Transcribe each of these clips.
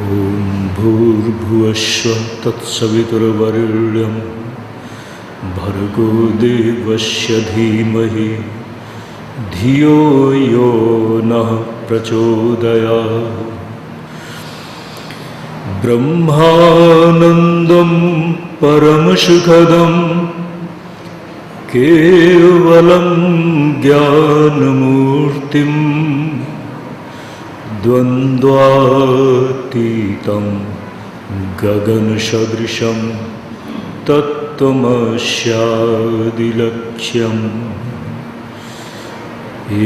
ॐ भूर्भुवस्सुः तत्सवितुर्वरेण्यं भर्गो देवस्य धीमहि धियो यो नः प्रचोदयात्। ब्रह्मानन्दं परमसुखदं केवलं ज्ञानमूर्तिं द्वन्द्वातीतं गगनसदृशं तत्त्वमस्यादिलक्ष्यम्।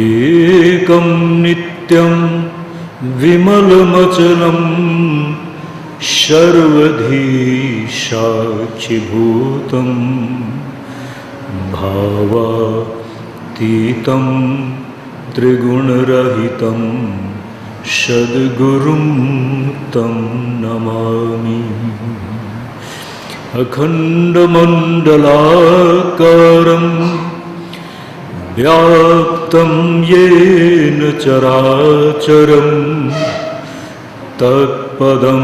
एकं नित्यं विमलमचलं सर्वधी साक्षिभूतं भावातीतं त्रिगुणरहितं सद्गुरुं तं नमामि। अखण्डमण्डलाकारं व्याप्तं येन चराचरं तत्पदं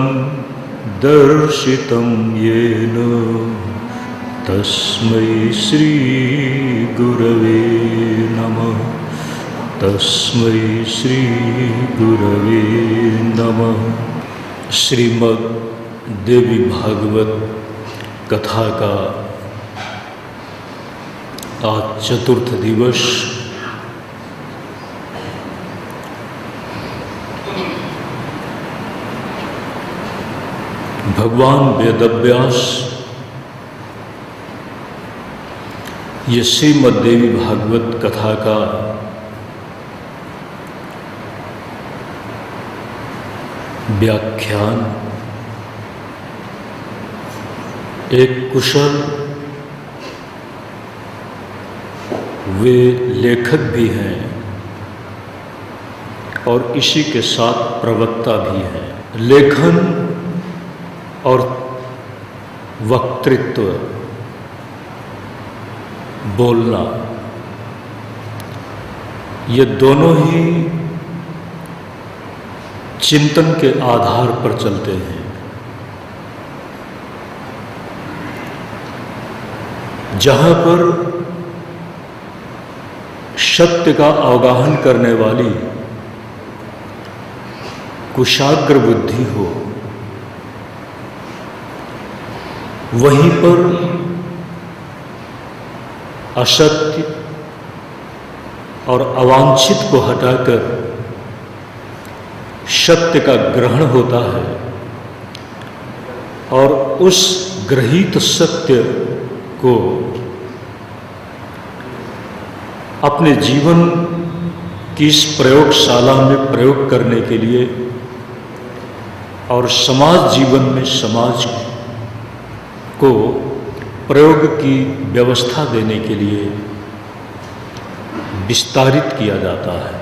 दर्शितं येन तस्मै श्री गुरवे नमः। तस्मै श्री गुरवे नमः। श्रीमद् देवी भागवत कथा का आज चतुर्थ दिवस। भगवान वेदव्यास ये श्रीमद् देवी भागवत कथा का व्याख्यान एक कुशल वे लेखक भी हैं और इसी के साथ प्रवक्ता भी हैं। लेखन और वक्तृत्व बोलना ये दोनों ही चिंतन के आधार पर चलते हैं। जहाँ पर सत्य का अवगाहन करने वाली कुशाग्र बुद्धि हो, वहीं पर असत्य और अवांछित को हटाकर सत्य का ग्रहण होता है और उस गृहीत सत्य को अपने जीवन की इस प्रयोगशाला में प्रयोग करने के लिए और समाज जीवन में समाज को प्रयोग की व्यवस्था देने के लिए विस्तारित किया जाता है।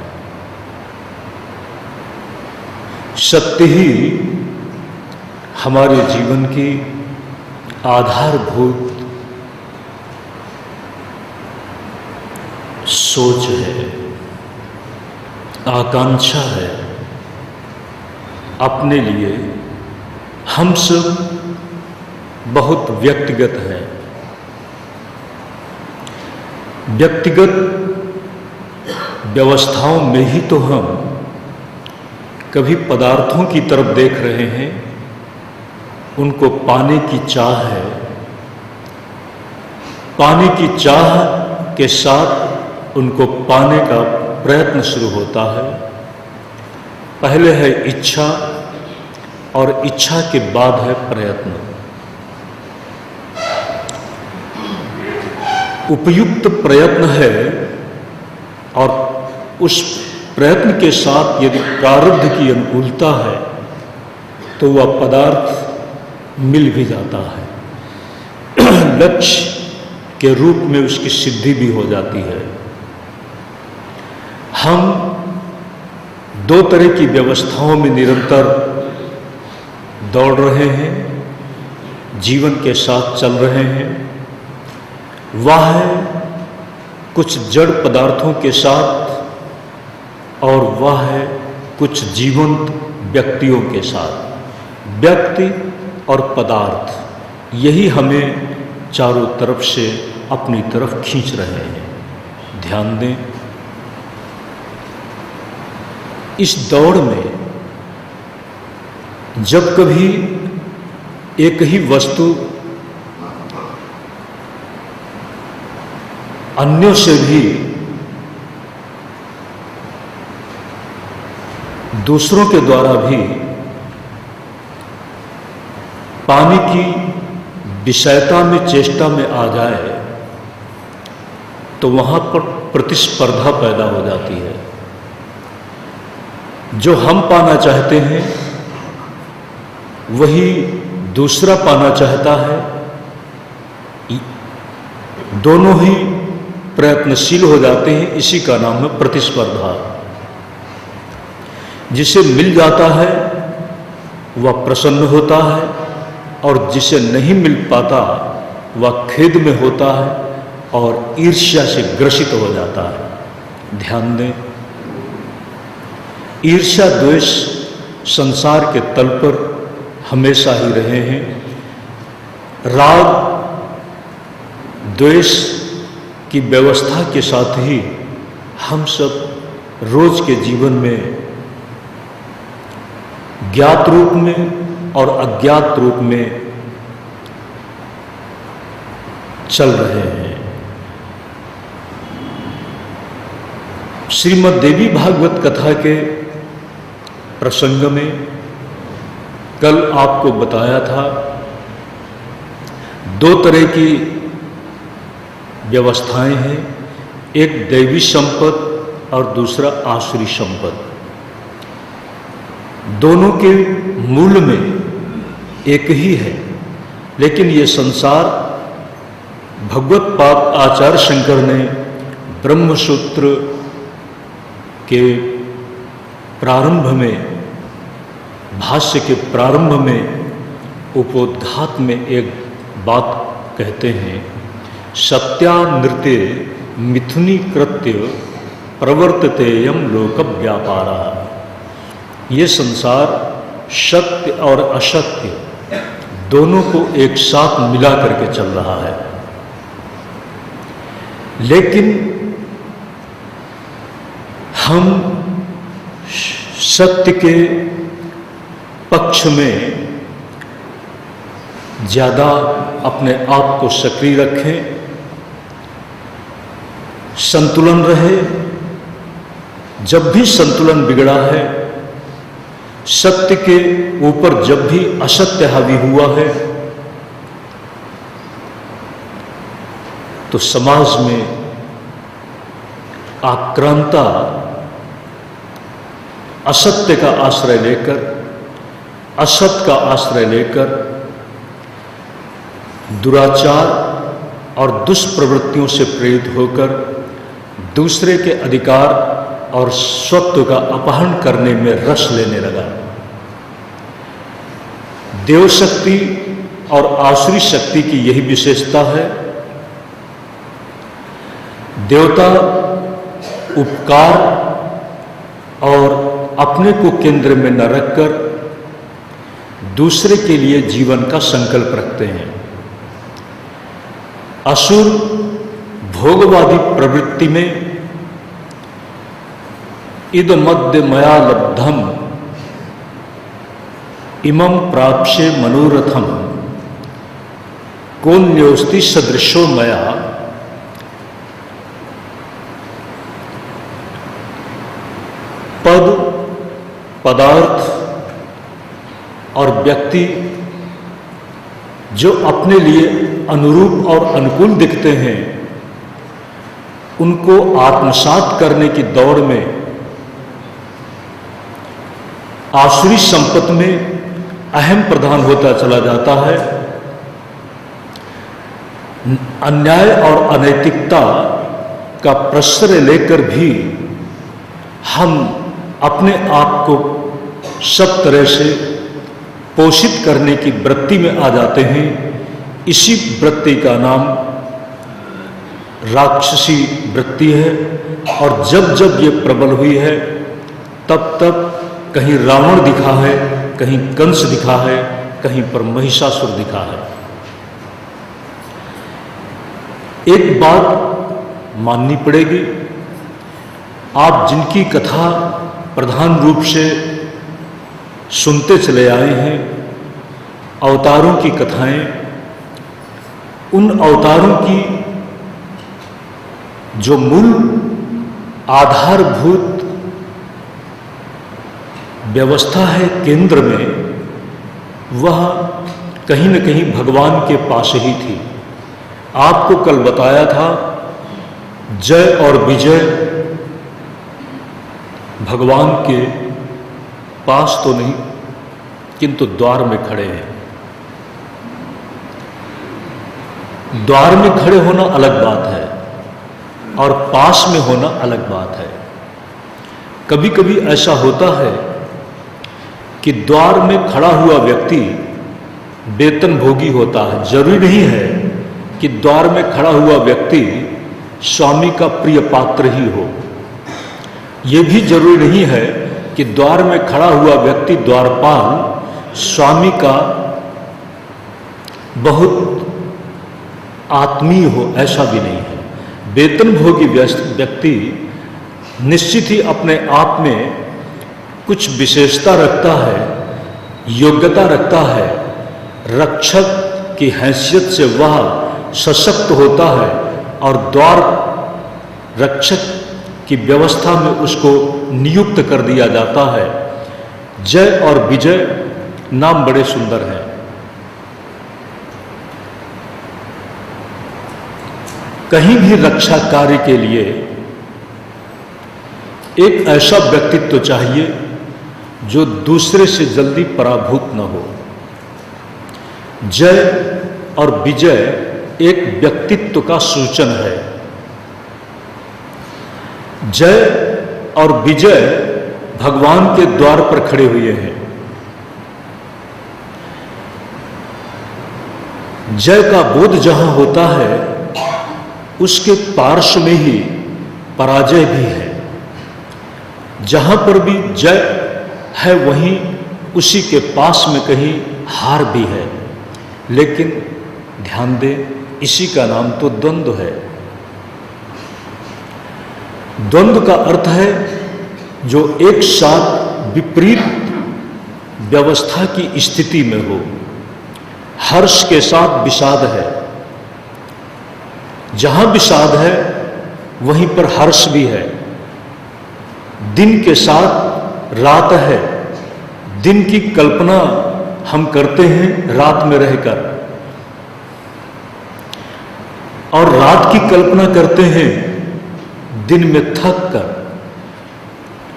सत्य ही हमारे जीवन की आधारभूत सोच है, आकांक्षा है। अपने लिए हम सब बहुत व्यक्तिगत हैं। व्यक्तिगत व्यवस्थाओं में ही तो हम कभी पदार्थों की तरफ देख रहे हैं, उनको पाने की चाह है। पाने की चाह के साथ उनको पाने का प्रयत्न शुरू होता है। पहले है इच्छा और इच्छा के बाद है प्रयत्न। उपयुक्त प्रयत्न है और उस प्रयत्न के साथ यदि प्रारब्ध की अनुकूलता है तो वह पदार्थ मिल भी जाता है। लक्ष्य के रूप में उसकी सिद्धि भी हो जाती है। हम दो तरह की व्यवस्थाओं में निरंतर दौड़ रहे हैं, जीवन के साथ चल रहे हैं। वह है कुछ जड़ पदार्थों के साथ और वह है कुछ जीवंत व्यक्तियों के साथ। व्यक्ति और पदार्थ, यही हमें चारों तरफ से अपनी तरफ खींच रहे हैं। ध्यान दें, इस दौड़ में जब कभी एक ही वस्तु अन्यों से भी, दूसरों के द्वारा भी पाने की विषयता में, चेष्टा में आ जाए, तो वहां पर प्रतिस्पर्धा पैदा हो जाती है। जो हम पाना चाहते हैं वही दूसरा पाना चाहता है। दोनों ही प्रयत्नशील हो जाते हैं। इसी का नाम है प्रतिस्पर्धा। जिसे मिल जाता है वह प्रसन्न होता है, और जिसे नहीं मिल पाता वह खेद में होता है और ईर्ष्या से ग्रसित हो जाता है। ध्यान दें, ईर्ष्या द्वेष संसार के तल पर हमेशा ही रहे हैं। राग द्वेष की व्यवस्था के साथ ही हम सब रोज के जीवन में ज्ञात रूप में और अज्ञात रूप में चल रहे हैं। श्रीमद् देवी भागवत कथा के प्रसंग में कल आपको बताया था, दो तरह की व्यवस्थाएं हैं, एक दैवी संपत्ति और दूसरा आसुरी संपत्ति। दोनों के मूल में एक ही है, लेकिन ये संसार भगवत पाद आचार्य शंकर ने ब्रह्मसूत्र के प्रारंभ में, भाष्य के प्रारंभ में उपोद्घात में एक बात कहते हैं, सत्यानृते मिथुनी कृत्य प्रवर्ततेयम लोक व्यापारा। ये संसार सत्य और असत्य दोनों को एक साथ मिला करके चल रहा है। लेकिन हम सत्य के पक्ष में ज़्यादा अपने आप को सक्रिय रखें, संतुलन रहे। जब भी संतुलन बिगड़ा है, सत्य के ऊपर जब भी असत्य हावी हुआ है, तो समाज में आक्रांता असत्य का आश्रय लेकर, असत का आश्रय लेकर दुराचार और दुष्प्रवृत्तियों से प्रेरित होकर दूसरे के अधिकार और स्वत्व का अपहरण करने में रस लेने लगा। देव शक्ति और आसुरी शक्ति की यही विशेषता है। देवता उपकार और अपने को केंद्र में न रखकर दूसरे के लिए जीवन का संकल्प रखते हैं। असुर भोगवादी प्रवृत्ति में इद मध्य मया लब्धम इमं प्राप्स्ये मनोरथम कोन्योस्ति सदृशो मया। पद, पदार्थ और व्यक्ति जो अपने लिए अनुरूप और अनुकूल दिखते हैं, उनको आत्मसात करने की दौड़ में आसुरी संपत्ति में अहम प्रधान होता चला जाता है। अन्याय और अनैतिकता का प्रश्रय लेकर भी हम अपने आप को सब तरह से पोषित करने की वृत्ति में आ जाते हैं। इसी वृत्ति का नाम राक्षसी वृत्ति है। और जब जब ये प्रबल हुई है, तब तब कहीं रावण दिखा है कहीं कंस दिखा है, कहीं पर महिषासुर दिखा है। एक बात माननी पड़ेगी, आप जिनकी कथा प्रधान रूप से सुनते चले आए हैं, अवतारों की कथाएं, उन अवतारों की जो मूल आधारभूत व्यवस्था है केंद्र में, वह कहीं न कहीं भगवान के पास ही थी। आपको कल बताया था, जय और विजय भगवान के पास तो नहीं, किंतु द्वार में खड़े हैं। द्वार में खड़े होना अलग बात है और पास में होना अलग बात है। कभी कभी ऐसा होता है कि द्वार में खड़ा हुआ व्यक्ति वेतन भोगी होता है। जरूरी नहीं है कि द्वार में खड़ा हुआ व्यक्ति स्वामी का प्रिय पात्र ही हो। यह भी जरूरी नहीं है कि द्वार में खड़ा हुआ व्यक्ति द्वारपाल स्वामी का बहुत आत्मीय हो, ऐसा भी नहीं है। वेतन भोगी व्यक्ति निश्चित ही अपने आप में कुछ विशेषता रखता है, योग्यता रखता है। रक्षक की हैसियत से वह सशक्त होता है और द्वार रक्षक की व्यवस्था में उसको नियुक्त कर दिया जाता है। जय और विजय नाम बड़े सुंदर हैं। कहीं भी रक्षा कार्य के लिए एक ऐसा व्यक्तित्व चाहिए जो दूसरे से जल्दी पराभूत न हो। जय और विजय एक व्यक्तित्व का सूचन है। जय और विजय भगवान के द्वार पर खड़े हुए हैं। जय का बोध जहां होता है, उसके पार्श्व में ही पराजय भी है। जहां पर भी जय है, वहीं उसी के पास में कहीं हार भी है। लेकिन ध्यान दें, इसी का नाम तो द्वंद्व है। द्वंद्व का अर्थ है जो एक साथ विपरीत व्यवस्था की स्थिति में हो। हर्ष के साथ विषाद है। जहां विषाद है वहीं पर हर्ष भी है। दिन के साथ रात है। दिन की कल्पना हम करते हैं रात में रहकर, और रात की कल्पना करते हैं दिन में थक कर।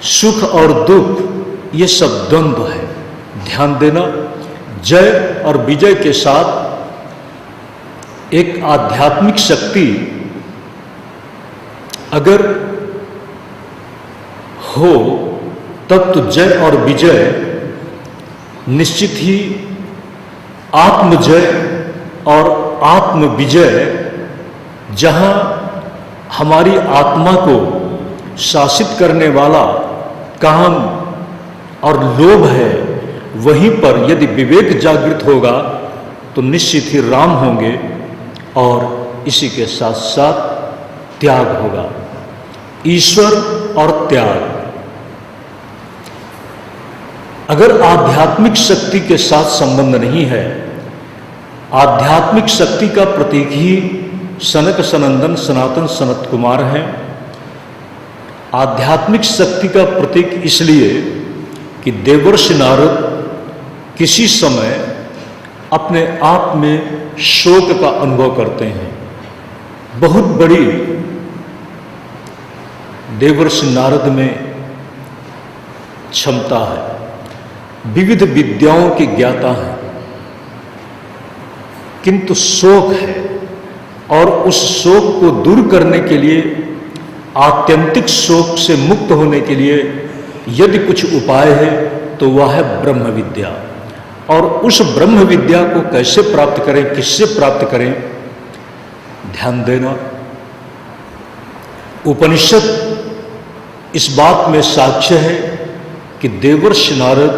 सुख और दुख ये सब द्वंद्व है। ध्यान देना, जय और विजय के साथ एक आध्यात्मिक शक्ति अगर हो, तब तो जय और विजय निश्चित ही आत्मजय और आत्म विजय, जहां हमारी आत्मा को शासित करने वाला काम और लोभ है, वहीं पर यदि विवेक जागृत होगा तो निश्चित ही राम होंगे और इसी के साथ साथ त्याग होगा। ईश्वर और त्याग। अगर आध्यात्मिक शक्ति के साथ संबंध नहीं है, आध्यात्मिक शक्ति का प्रतीक ही सनक सनंदन सनातन सनत कुमार हैं। आध्यात्मिक शक्ति का प्रतीक इसलिए कि देवर्षि नारद किसी समय अपने आप में शोक का अनुभव करते हैं। बहुत बड़ी देवर्षि नारद में क्षमता है, विविध विद्याओं के ज्ञाता हैं, किंतु शोक है। और उस शोक को दूर करने के लिए, आत्यंतिक शोक से मुक्त होने के लिए यदि कुछ उपाय है तो वह है ब्रह्म विद्या। और उस ब्रह्म विद्या को कैसे प्राप्त करें, किससे प्राप्त करें? ध्यान देना, उपनिषद इस बात में साक्ष्य है कि देवर्षि नारद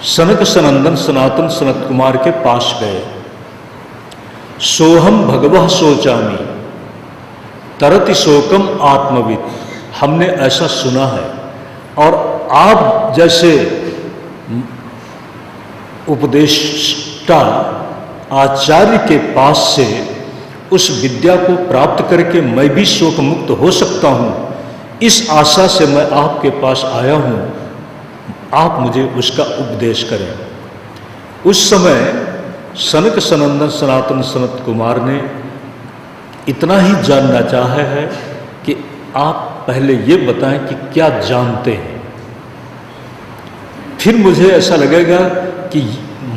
सनक सनंदन सनातन सनत कुमार के पास गए। सोहम भगवः सोचामी तरति शोकम आत्मविद, हमने ऐसा सुना है और आप जैसे उपदेष्टा आचार्य के पास से उस विद्या को प्राप्त करके मैं भी शोक मुक्त हो सकता हूँ, इस आशा से मैं आपके पास आया हूँ, आप मुझे उसका उपदेश करें। उस समय सनक सनंदन सनातन सनत कुमार ने इतना ही जानना चाहा है कि आप पहले ये बताएं कि क्या जानते हैं, फिर मुझे ऐसा लगेगा कि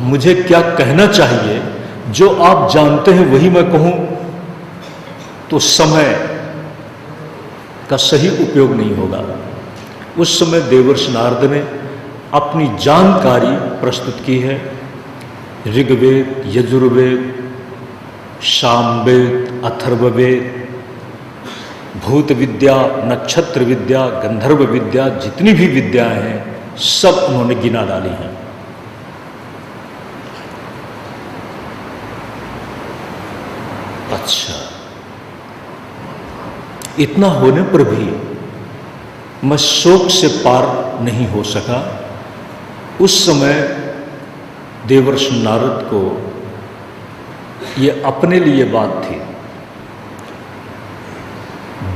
मुझे क्या कहना चाहिए। जो आप जानते हैं वही मैं कहूं तो समय का सही उपयोग नहीं होगा। उस समय देवर्षि नारद ने अपनी जानकारी प्रस्तुत की है। ऋग्वेद, यजुर्वेद, सामवेद, अथर्ववेद, भूत विद्या, नक्षत्र विद्या, गंधर्व विद्या, जितनी भी विद्याएं हैं सब उन्होंने गिना डाली हैं। अच्छा, इतना होने पर भी मैं शोक से पार नहीं हो सका। उस समय देवर्षि नारद को ये अपने लिए बात थी।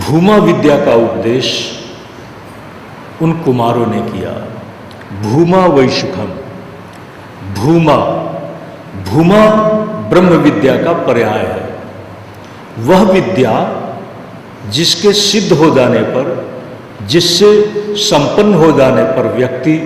भूमा विद्या का उपदेश उन कुमारों ने किया। भूमा वैशुखम, भूमा, भूमा ब्रह्म विद्या का पर्याय है। वह विद्या जिसके सिद्ध हो जाने पर, जिससे संपन्न हो जाने पर व्यक्ति